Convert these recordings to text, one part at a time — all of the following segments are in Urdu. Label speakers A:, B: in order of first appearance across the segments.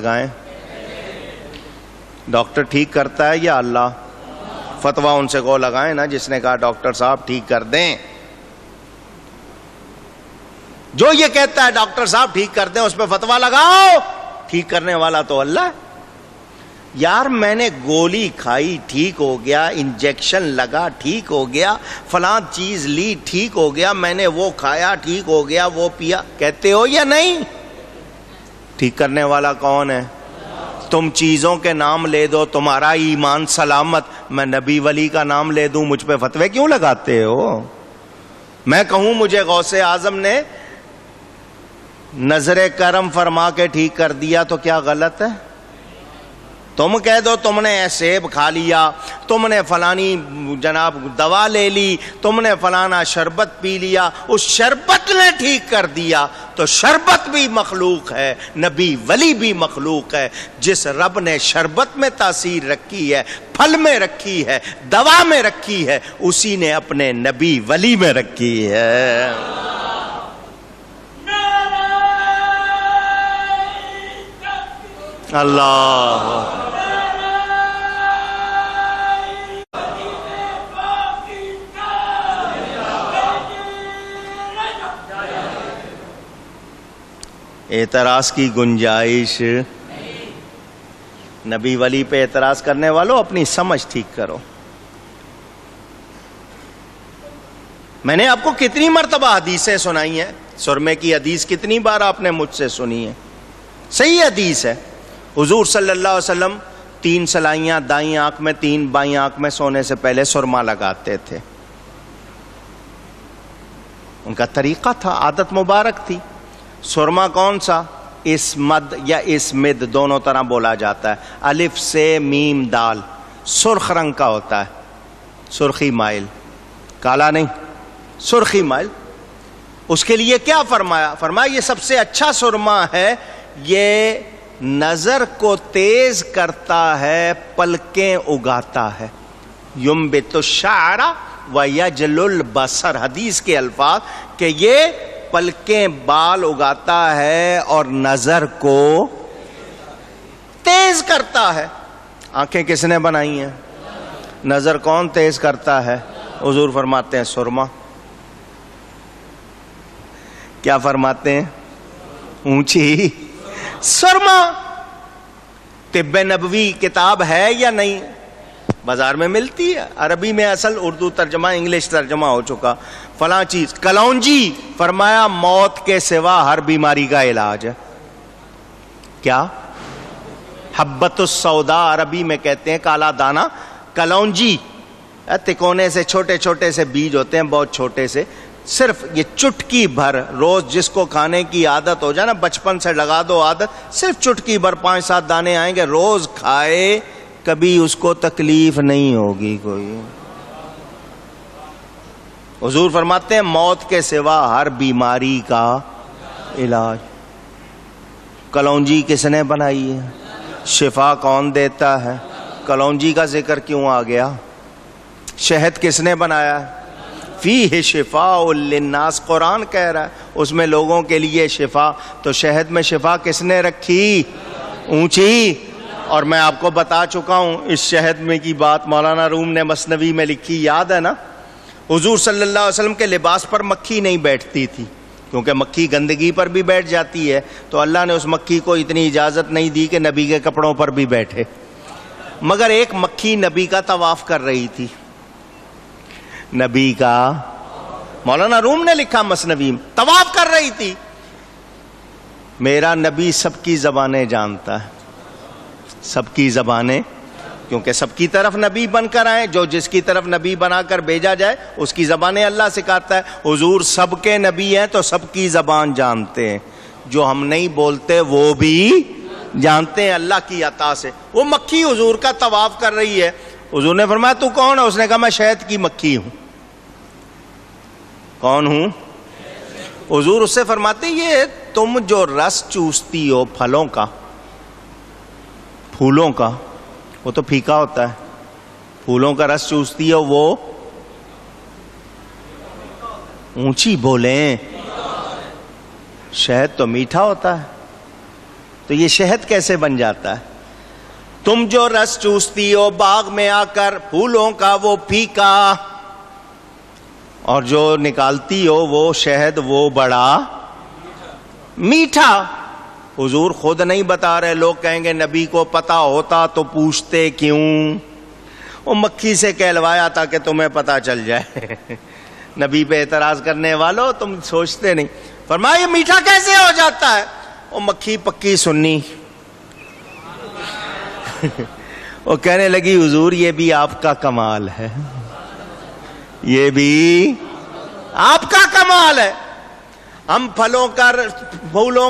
A: لگائیں؟ ڈاکٹر ٹھیک کرتا ہے یا اللہ؟ فتویٰ ان سے کو لگائیں نا جس نے کہا ڈاکٹر صاحب ٹھیک کر دیں. جو یہ کہتا ہے ڈاکٹر صاحب ٹھیک کر دیں اس پہ فتویٰ لگاؤ. ٹھیک کرنے والا تو اللہ ہے. یار میں نے گولی کھائی ٹھیک ہو گیا, انجیکشن لگا ٹھیک ہو گیا, فلاں چیز لی ٹھیک ہو گیا, میں نے وہ کھایا ٹھیک ہو گیا, وہ پیا, کہتے ہو یا نہیں؟ ٹھیک کرنے والا کون ہے؟ تم چیزوں کے نام لے دو تمہارا ایمان سلامت, میں نبی ولی کا نام لے دوں مجھ پہ فتوے کیوں لگاتے ہو؟ میں کہوں مجھے غوث اعظم نے نظر کرم فرما کے ٹھیک کر دیا تو کیا غلط ہے؟ تم کہہ دو تم نے سیب کھا لیا, تم نے فلانی جناب دوا لے لی, تم نے فلانا شربت پی لیا, اس شربت نے ٹھیک کر دیا, تو شربت بھی مخلوق ہے, نبی ولی بھی مخلوق ہے. جس رب نے شربت میں تاثیر رکھی ہے, پھل میں رکھی ہے, دوا میں رکھی ہے, اسی نے اپنے نبی ولی میں رکھی ہے. اللہ اعتراض کی گنجائش. نبی ولی پہ اعتراض کرنے والوں اپنی سمجھ ٹھیک کرو. میں نے آپ کو کتنی مرتبہ حدیثیں سنائی ہیں, سرمے کی حدیث کتنی بار آپ نے مجھ سے سنی ہے؟ صحیح حدیث ہے. حضور صلی اللہ علیہ وسلم 3 سلائیاں دائیں آنکھ میں 3 بائیں آنکھ میں سونے سے پہلے سرما لگاتے تھے. ان کا طریقہ تھا, عادت مبارک تھی. سرما کون سا؟ اسمد یا اسمد دونوں طرح بولا جاتا ہے. الف سے میم دال, سرخ رنگ کا ہوتا ہے, سرخی مائل, کالا نہیں, سرخی مائل. اس کے لیے کیا فرمایا؟ فرمایا یہ سب سے اچھا سرما ہے, یہ نظر کو تیز کرتا ہے, پلکیں اگاتا ہے. یمبت الشعر ویجل البصر, حدیث کے الفاظ کہ یہ پلکیں بال اگاتا ہے اور نظر کو تیز کرتا ہے. آنکھیں کس نے بنائی ہیں؟ نظر کون تیز کرتا ہے؟ حضور فرماتے ہیں سرما. کیا فرماتے ہیں؟ اونچی سرما. طب نبوی کتاب ہے یا نہیں؟ بازار میں ملتی ہے, عربی میں اصل, اردو ترجمہ, انگلش ترجمہ ہو چکا. فلاں چیز کلونجی, فرمایا موت کے سوا ہر بیماری کا علاج ہے. کیا؟ حبت السودا عربی میں کہتے ہیں, کالا دانا. کلونجی تکونے سے چھوٹے چھوٹے سے بیج ہوتے ہیں, بہت چھوٹے سے, صرف یہ چٹکی بھر روز جس کو کھانے کی عادت ہو جائے نا, بچپن سے لگا دو عادت, صرف چٹکی بھر 5-7 دانے آئیں گے, روز کھائے, کبھی اس کو تکلیف نہیں ہوگی کوئی. حضور فرماتے ہیں موت کے سوا ہر بیماری کا علاج. کلونجی کس نے بنائی ہے؟ شفا کون دیتا ہے؟ کلونجی کا ذکر کیوں آ گیا؟ شہد کس نے بنایا ہے؟ فیہ شفاء للناس, قرآن کہہ رہا ہے اس میں لوگوں کے لیے شفا. تو شہد میں شفا کس نے رکھی؟ اونچی. اور میں آپ کو بتا چکا ہوں اس شہد میں کی بات, مولانا روم نے مثنوی میں لکھی, یاد ہے نا؟ حضور صلی اللہ علیہ وسلم کے لباس پر مکھی نہیں بیٹھتی تھی, کیونکہ مکھی گندگی پر بھی بیٹھ جاتی ہے, تو اللہ نے اس مکھی کو اتنی اجازت نہیں دی کہ نبی کے کپڑوں پر بھی بیٹھے. مگر ایک مکھی نبی کا طواف کر رہی تھی, نبی کا, مولانا روم نے لکھا مثنوی میں, طواف کر رہی تھی. میرا نبی سب کی زبانیں جانتا ہے, سب کی زبانیں, کیونکہ سب کی طرف نبی بن کر آئے, جو جس کی طرف نبی بنا کر بھیجا جائے اس کی زبانیں اللہ سکھاتا ہے. حضور سب کے نبی ہیں تو سب کی زبان جانتے ہیں, جو ہم نہیں بولتے وہ بھی جانتے ہیں اللہ کی عطا سے. وہ مکھی حضور کا طواف کر رہی ہے, حضور نے فرمایا تو کون ہے؟ اس نے کہا میں شہد کی مکھی ہوں. کون ہوں؟ حضور اس سے فرماتے یہ تم جو رس چوستی ہو پھلوں کا, پھولوں کا, وہ تو پھیکا ہوتا ہے, پھولوں کا رس چوستی ہو وہ اونچی بولیں, شہد تو میٹھا ہوتا ہے. تو یہ شہد کیسے بن جاتا ہے؟ تم جو رس چوستی ہو باغ میں آ کر پھولوں کا وہ پھیکا، اور جو نکالتی ہو وہ شہد وہ بڑا میٹھا۔ حضور خود نہیں بتا رہے، لوگ کہیں گے نبی کو پتا ہوتا تو پوچھتے کیوں؟ وہ مکھی سے کہلوایا تھا کہ تمہیں پتا چل جائے۔ نبی پہ اعتراض کرنے والوں تم سوچتے نہیں۔ فرمایا یہ میٹھا کیسے ہو جاتا ہے؟ وہ مکھی پکی سنی، وہ کہنے لگی حضور یہ بھی آپ کا کمال ہے، یہ بھی آپ کا کمال ہے۔ ہم پھولوں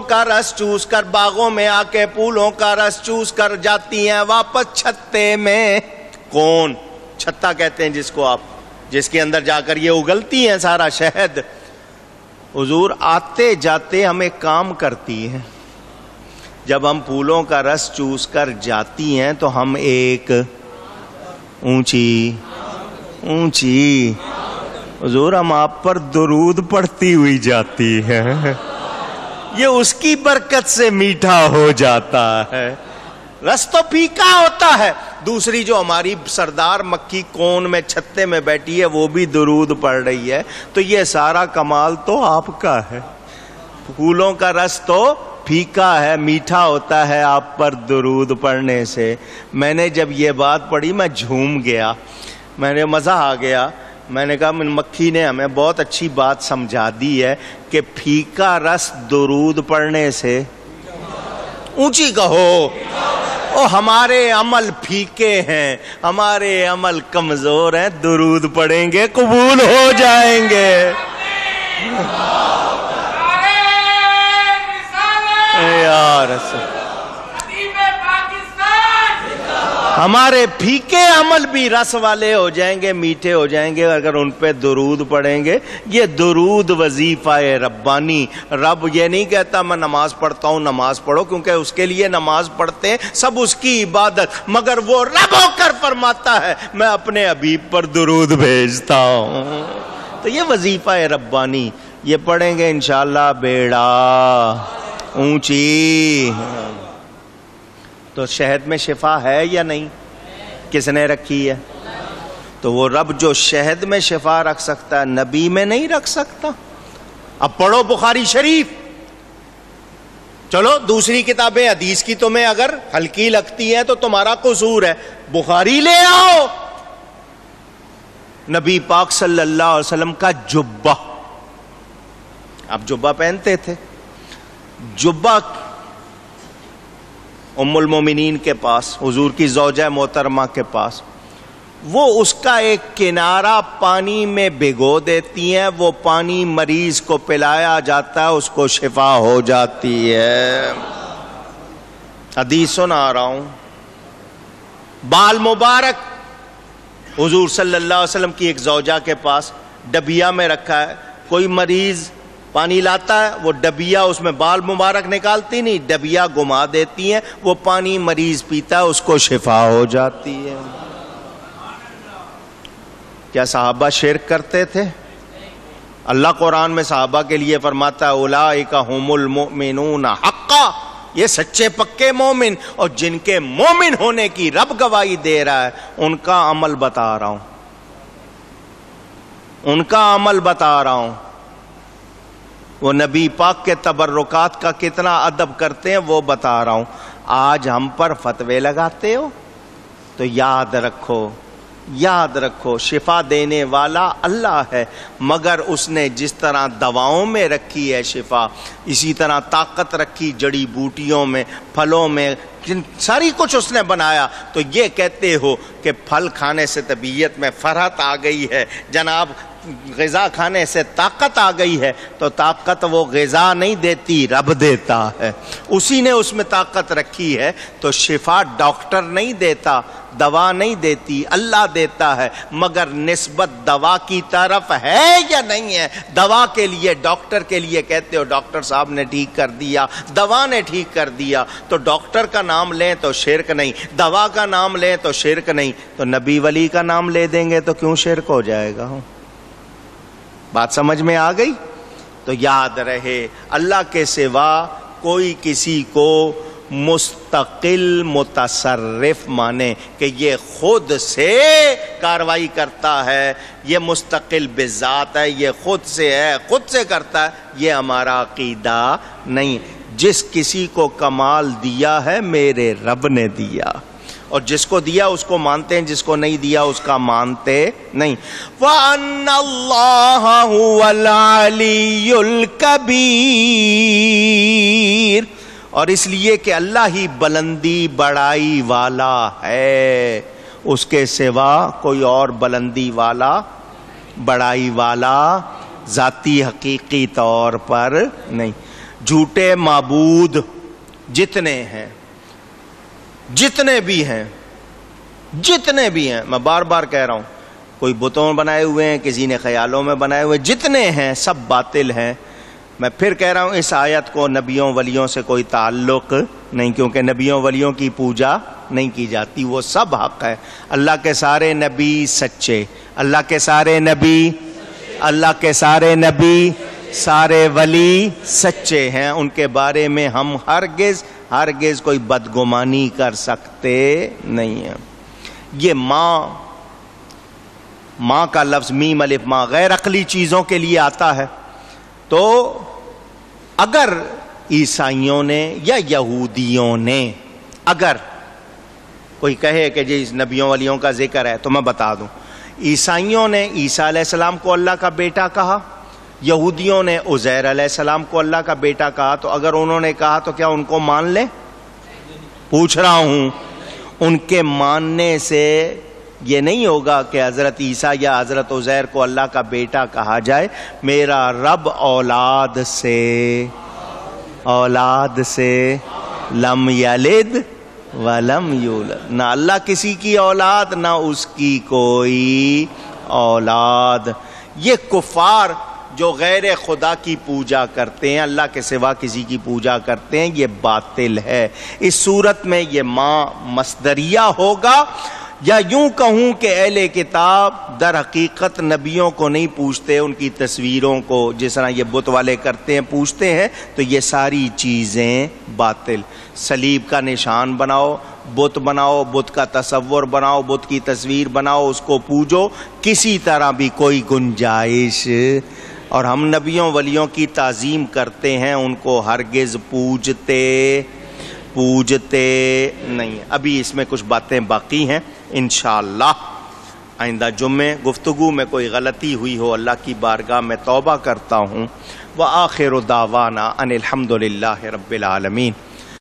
A: کا رس چوس کر باغوں میں آ کے پھولوں کا رس چوس کر جاتی ہیں واپس چھتے میں۔ کون؟ چھتا کہتے ہیں جس کو آپ، جس کے اندر جا کر یہ اگلتی ہیں سارا شہد۔ حضور آتے جاتے ہمیں کام کرتی ہیں۔ جب ہم پھولوں کا رس چوس کر جاتی ہیں تو ہم ایک اونچی حضور ہم آپ پر درود پڑھتی ہوئی جاتی ہے، یہ اس کی برکت سے میٹھا ہو جاتا ہے۔ رس تو پھیکا ہوتا ہے، دوسری جو ہماری سردار مکھی کون میں چھتے میں بیٹھی ہے وہ بھی درود پڑھ رہی ہے، تو یہ سارا کمال تو آپ کا ہے۔ پھولوں کا رس تو پھیکا ہے، میٹھا ہوتا ہے آپ پر درود پڑھنے سے۔ میں نے جب یہ بات پڑھی میں جھوم گیا، میں نے مزہ آ گیا۔ میں نے کہا مکھی نے ہمیں بہت اچھی بات سمجھا دی ہے کہ پھیکا رس درود پڑھنے سے اونچی کہو۔ او ہمارے عمل پھیکے ہیں، ہمارے عمل کمزور ہیں، درود پڑھیں گے قبول ہو جائیں گے۔ یا رسول ہمارے پھیکے عمل بھی رس والے ہو جائیں گے، میٹھے ہو جائیں گے اگر ان پہ درود پڑھیں گے۔ یہ درود وظیفہ ربانی۔ رب یہ نہیں کہتا میں نماز پڑھتا ہوں نماز پڑھو، کیونکہ اس کے لیے نماز پڑھتے ہیں، سب اس کی عبادت، مگر وہ رب ہو کر فرماتا ہے میں اپنے حبیب پر درود بھیجتا ہوں۔ تو یہ وظیفہ ربانی، یہ پڑھیں گے انشاءاللہ بیڑا اونچی۔ تو شہد میں شفا ہے یا نہیں؟ کس نے رکھی ہے؟ تو وہ رب جو شہد میں شفا رکھ سکتا ہے نبی میں نہیں رکھ سکتا؟ اب پڑھو بخاری شریف۔ چلو دوسری کتابیں حدیث کی تمہیں اگر ہلکی لگتی ہیں تو تمہارا قصور ہے، بخاری لے آؤ۔ نبی پاک صلی اللہ علیہ وسلم کا جبہ، آپ جبہ پہنتے تھے، جبہ ام المومنین کے پاس، حضور کی زوجہ محترمہ کے پاس، وہ اس کا ایک کنارہ پانی میں بھگو دیتی ہیں، وہ پانی مریض کو پلایا جاتا ہے، اس کو شفا ہو جاتی ہے۔ حدیث سنا رہا ہوں۔ بال مبارک حضور صلی اللہ علیہ وسلم کی ایک زوجہ کے پاس ڈبیا میں رکھا ہے، کوئی مریض پانی لاتا ہے، وہ ڈبیا اس میں بال مبارک نکالتی نہیں، ڈبیا گما دیتی ہیں، وہ پانی مریض پیتا ہے، اس کو شفا ہو جاتی ہے۔ کیا صحابہ شرک کرتے تھے؟ اللہ قرآن میں صحابہ کے لیے فرماتا ہے اولئک ھم المؤمنون حقا، یہ سچے پکے مومن، اور جن کے مومن ہونے کی رب گواہی دے رہا ہے ان کا عمل بتا رہا ہوں، ان کا عمل بتا رہا ہوں۔ وہ نبی پاک کے تبرکات کا کتنا ادب کرتے ہیں وہ بتا رہا ہوں۔ آج ہم پر فتوے لگاتے ہو تو یاد رکھو، یاد رکھو شفا دینے والا اللہ ہے، مگر اس نے جس طرح دواؤں میں رکھی ہے شفا، اسی طرح طاقت رکھی جڑی بوٹیوں میں، پھلوں میں، ساری کچھ اس نے بنایا۔ تو یہ کہتے ہو کہ پھل کھانے سے طبیعت میں فرحت آ گئی ہے، جناب غذا کھانے سے طاقت آ گئی ہے، تو طاقت وہ غذا نہیں دیتی، رب دیتا ہے، اسی نے اس میں طاقت رکھی ہے۔ تو شفا ڈاکٹر نہیں دیتا، دوا نہیں دیتی، اللہ دیتا ہے، مگر نسبت دوا کی طرف ہے یا نہیں ہے؟ دوا کے لیے، ڈاکٹر کے لیے کہتے ہو ڈاکٹر صاحب نے ٹھیک کر دیا، دوا نے ٹھیک کر دیا، تو ڈاکٹر کا نام لیں تو شرک نہیں، دوا کا نام لیں تو شرک نہیں، تو نبی ولی کا نام لے دیں گے تو کیوں شرک ہو جائے گا؟ بات سمجھ میں آ گئی؟ تو یاد رہے اللہ کے سوا کوئی کسی کو مستقل متصرف مانے کہ یہ خود سے کاروائی کرتا ہے، یہ مستقل بذات ہے، یہ خود سے ہے، خود سے کرتا ہے، یہ ہمارا عقیدہ نہیں۔ جس کسی کو کمال دیا ہے میرے رب نے دیا، اور جس کو دیا اس کو مانتے ہیں، جس کو نہیں دیا اس کا مانتے نہیں۔ وَأَنَّ اللَّهَ هُوَ الْعَلِيُّ الْكَبِيرُ، اور اس لیے کہ اللہ ہی بلندی بڑائی والا ہے، اس کے سوا کوئی اور بلندی والا بڑائی والا ذاتی حقیقی طور پر نہیں۔ جھوٹے معبود جتنے ہیں، جتنے بھی ہیں، میں بار بار کہہ رہا ہوں، کوئی بتوں بنائے ہوئے ہیں، کسی نے خیالوں میں بنائے ہوئے، جتنے ہیں سب باطل ہیں۔ میں پھر کہہ رہا ہوں اس آیت کو نبیوں ولیوں سے کوئی تعلق نہیں، کیونکہ نبیوں ولیوں کی پوجا نہیں کی جاتی، وہ سب حق ہے۔ اللہ کے سارے نبی سچے، اللہ کے سارے نبی، اللہ کے سارے نبی، سارے ولی سچے ہیں، ان کے بارے میں ہم ہرگز کوئی بدگمانی کر سکتے نہیں ہیں۔ یہ ماں کا لفظ میم الف ماں غیر عقلی چیزوں کے لیے آتا ہے، تو اگر عیسائیوں نے یا یہودیوں نے اگر کوئی کہے کہ جی نبیوں ولیوں کا ذکر ہے، تو میں بتا دوں، عیسائیوں نے عیسیٰ علیہ السلام کو اللہ کا بیٹا کہا، یہودیوں نے عزیر علیہ السلام کو اللہ کا بیٹا کہا، تو اگر انہوں نے کہا تو کیا ان کو مان لیں؟ پوچھ رہا ہوں، ان کے ماننے سے یہ نہیں ہوگا کہ حضرت عیسیٰ یا حضرت عزیر کو اللہ کا بیٹا کہا جائے۔ میرا رب اولاد سے لم یلد ولم یولد، نہ اللہ کسی کی اولاد نہ اس کی کوئی اولاد۔ یہ کفار جو غیر خدا کی پوجا کرتے ہیں، اللہ کے سوا کسی کی پوجا کرتے ہیں، یہ باطل ہے۔ اس صورت میں یہ ماں مصدریہ ہوگا، یا یوں کہوں کہ اہل کتاب در حقیقت نبیوں کو نہیں پوچھتے، ان کی تصویروں کو جس طرح یہ بت والے کرتے ہیں پوچھتے ہیں، تو یہ ساری چیزیں باطل۔ صلیب کا نشان بناؤ، بت کا تصور بناؤ، بت کی تصویر بناؤ، اس کو پوجو، کسی طرح بھی کوئی گنجائش، اور ہم نبیوں ولیوں کی تعظیم کرتے ہیں، ان کو ہرگز پوجتے نہیں۔ ابھی اس میں کچھ باتیں باقی ہیں، انشاءاللہ آئندہ جمعے گفتگو میں کوئی غلطی ہوئی ہو اللہ کی بارگاہ میں توبہ کرتا ہوں۔ وآخر دعوانا ان الحمد للہ رب العالمین۔